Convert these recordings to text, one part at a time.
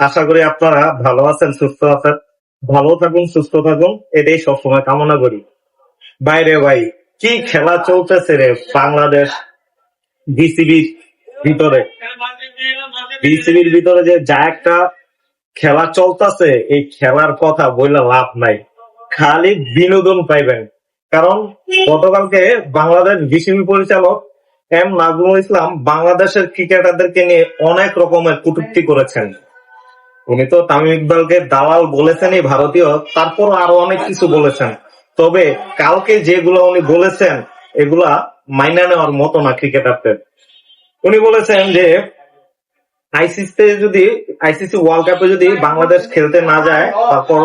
আশা করি আপনারা ভালো আছেন, সুস্থ আছেন। ভালো থাকুন, সুস্থ থাকুন, এটাই সবসময় কামনা করি। বাইরে ভাই, কি খেলা চলতেছে রে বাংলাদেশ বিসিবির ভিতরে। বিসিবির ভিতরে যে যা একটা খেলা চলতেছে, এই খেলার কথা বইলা লাভ নাই। খালি বিনোদন পাইবেন। কারণ গতকালকে বাংলাদেশ বিসিবি পরিচালক এম নাজমুল ইসলাম বাংলাদেশের ক্রিকেটারদেরকে নিয়ে অনেক রকমের কটূক্তি করেছেন। উনি তো তামিম ইকবালকে দালাল বলেছেনই ভারতীয়, তারপর আরো অনেক কিছু বলেছেন। তবে কালকে যেগুলো উনি বলেছেন এগুলা মাইনা নেওয়ার মতো না ক্রিকেটারদের। উনি বলেছেন যে আইসিসি ওয়ার্ল্ড কাপে যদি বাংলাদেশ খেলতে না যায়, তারপর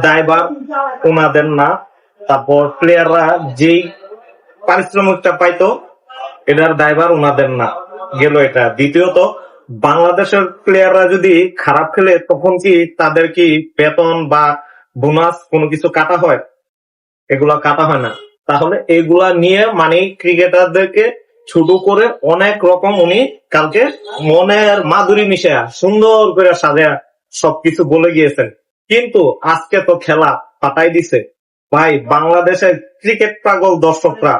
দায়ভার ওনাদের না, তারপর প্লেয়াররা যেই পারিশ্রমিকটা পাইতো এটার দায়ভার ওনাদের না, গেল এটা। দ্বিতীয়ত, বাংলাদেশের প্লেয়াররা যদি খারাপ খেলে তখন কি তাদের কি বেতন বা বোনাস কোনো কিছু কাটা হয়? এগুলা কাটা হয় না। তাহলে এগুলা নিয়ে মানে ক্রিকেটারদেরকে ছোট করে অনেক রকম উনি কালকে মনের মাধুরী মিশা সুন্দর করে সাজা সবকিছু বলে গিয়েছেন। কিন্তু আজকে তো খেলা পাতাই দিছে ভাই। বাংলাদেশের ক্রিকেট পাগল দর্শকরা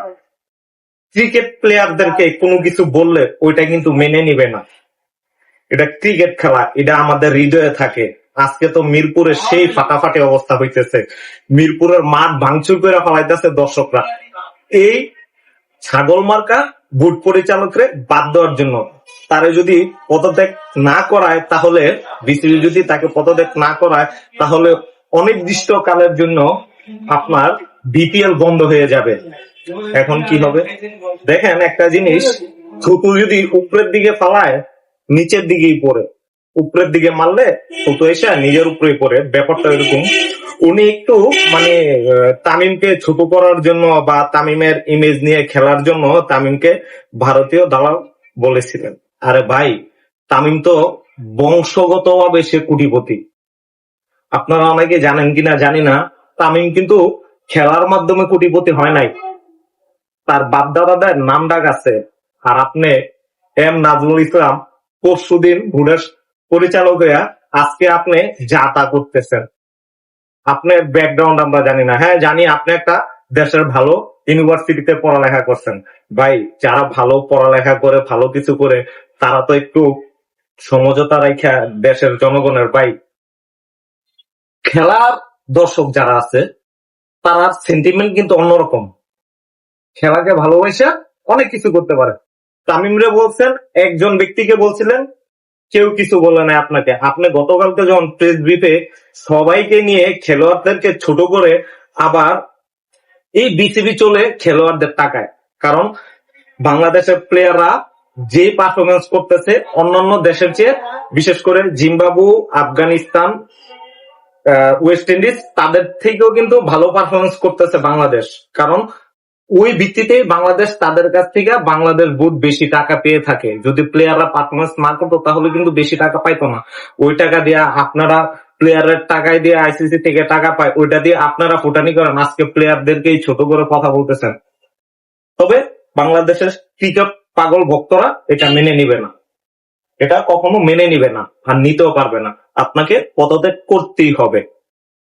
ক্রিকেট প্লেয়ারদেরকে কোনো কিছু বললে ওইটা কিন্তু মেনে নিবে না। এটা ক্রিকেট খেলা, এটা আমাদের হৃদয়ে থাকে। আজকে তো মিরপুরে সেই ফাটাফাটি অবস্থা হইতেছে, মিরপুরের মাঠ ভাঙচুর করে ফেলাইতেছে দর্শকরা এই ছাগল মার্কা বুট পরিচালকরে বাদ দেওয়ার জন্য। তারে যদি পদত্যাগ না করায়, তাহলে বিসিবি যদি তাকে পদত্যাগ না করায়, তাহলে অনির্দিষ্ট কালের জন্য আপনার বিপিএল বন্ধ হয়ে যাবে। এখন কি হবে দেখেন একটা জিনিস, থুতু যদি উপরের দিকে ফালায় নিচের দিকেই পড়ে, উপরের দিকে মারলে থুতু এসে নিজের উপরেই পড়ে। ব্যাপারটা এরকম। উনি একটু মানে তামিমকে ছোট করার জন্য বা তামিমের ইমেজ নিয়ে খেলার জন্য তামিমকে ভারতীয় দালাল বলেছিলেন। আরে ভাই, তামিম তো বংশগতভাবে সে কোটিপতি। আপনারা অনেকে জানেন কিনা জানি না, তামিম কিন্তু খেলার মাধ্যমে কোটিপতি হয় নাই, তার বাপ দাদাদের নাম ডাক আছে। আর আপনি এম নাজমুল ইসলাম পরশুদিন ভুডের পরিচালক হইয়া আজকে আপনি যা তা করতেছেন। আপনার ব্যাকগ্রাউন্ড আমরা জানি না। হ্যাঁ জানি, আপনি একটা দেশের ভালো ইউনিভার্সিটিতে পড়ালেখা করছেন। ভাই, যারা ভালো পড়ালেখা করে ভালো কিছু করে তারা তো একটু সমঝোতা রাখা দেশের জনগণের। ভাই, খেলার দর্শক যারা আছে তারা সেন্টিমেন্ট কিন্তু অন্যরকম। খেলাকে ভালোবাসা অনেক কিছু করতে পারে। তামিমরে বলছেন, একজন ব্যক্তিকে বলছিলেন, কেউ কিছু বলে নাই আপনাকে। আপনি গতকালকে যখন প্রেস ব্রিফে সবাইকে নিয়ে খেলোয়াড়দেরকে ছোট করে আবার এই বিসিবি চলে খেলোয়াড়দের টাকায়। কারণ বাংলাদেশের প্লেয়াররা যে পারফরমেন্স করতেছে অন্যান্য দেশের চেয়ে, বিশেষ করে জিম্বাবু, আফগানিস্তান, ওয়েস্ট ইন্ডিজ, তাদের থেকেও কিন্তু ভালো পারফরমেন্স করতেছে বাংলাদেশ। কারণ ওই ভিত্তিতেই বাংলাদেশ তাদের কাছ থেকে বাংলাদেশ বুট বেশি টাকা পেয়ে থাকে। যদি প্লেয়াররা পারফরমেন্স না করতো তাহলে কিন্তু বেশি টাকা পাইতো না। ওই টাকা দিয়ে আপনারা প্লেয়ারের টাকায় দিয়ে আইসিসি থেকে টাকা পায়, ওইটা দিয়ে আপনারা ফুটানি করেন, আজকে প্লেয়ারদেরকেই ছোট করে কথা বলতেছেন। তবে বাংলাদেশের ক্রিকেট পাগল ভক্তরা এটা মেনে নিবে না, এটা কখনো মেনে নিবে না, আর নিতেও পারবে না। আপনাকে পদত্যাগ করতেই হবে।